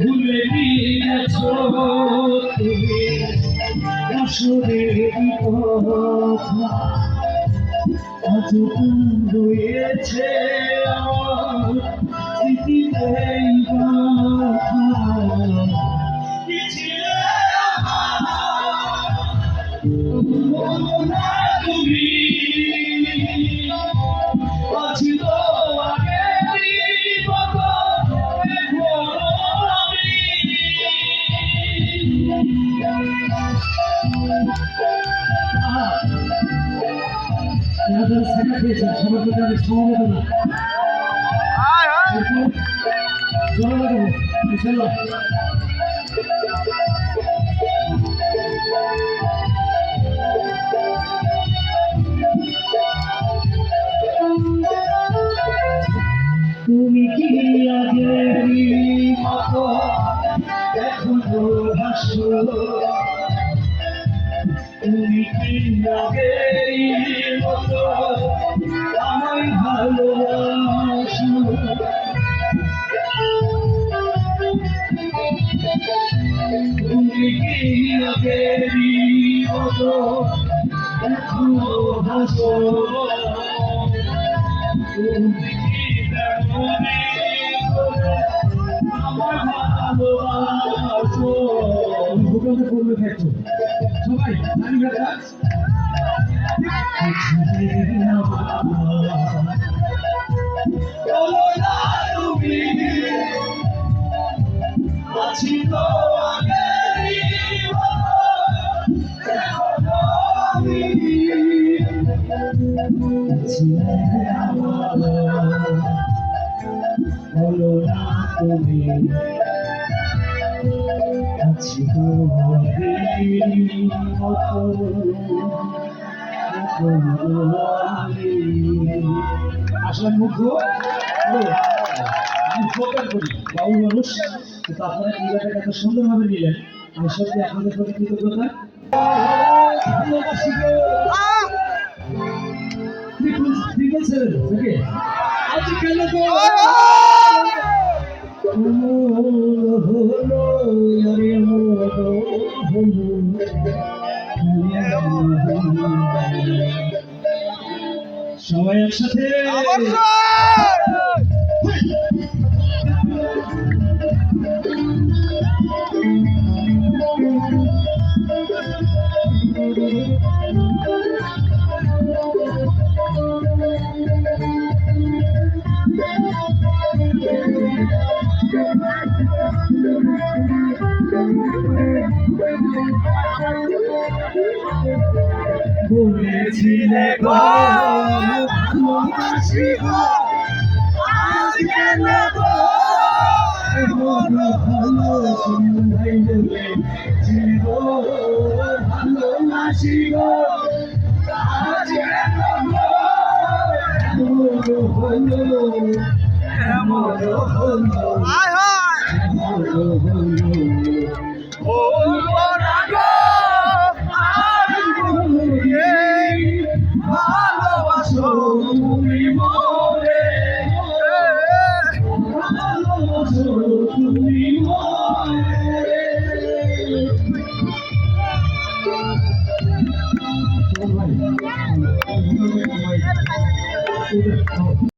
ভুলে গিয়েছো তুমি আসরের কথা, আজ রয়েছে আমার স্মৃতিতে তুমি আছি তো আগে সবার সমবেদনা তুমি কি আগেরই মতো এখনো হাসো, তুমি কি আগেরই মতো আমায় ভালোবাসো, তুমি কি আগেরই মতো এখনো হাসো, তুমি কি তেমনই করে আমায় ভালোবাসো। ভূখণ্ডে পড়বে থাকছো সবাই জানি কথা আছি তো বলো না তুমি আছি তো আসলে মুগ্ধ আমি উপকার করি বাবু মানুষ, কিন্তু আপনারা এই ব্যাপারটা এত সুন্দরভাবে নিলেন, আমি সত্যি আপনাদের প্রতি কৃতজ্ঞতা। আজকাল তো সবাই একসাথে বলেছিলে গো ভালোবাসি গো, আজ কেন গো ভালোবাসি গো, আজ কেন গো এমন হলো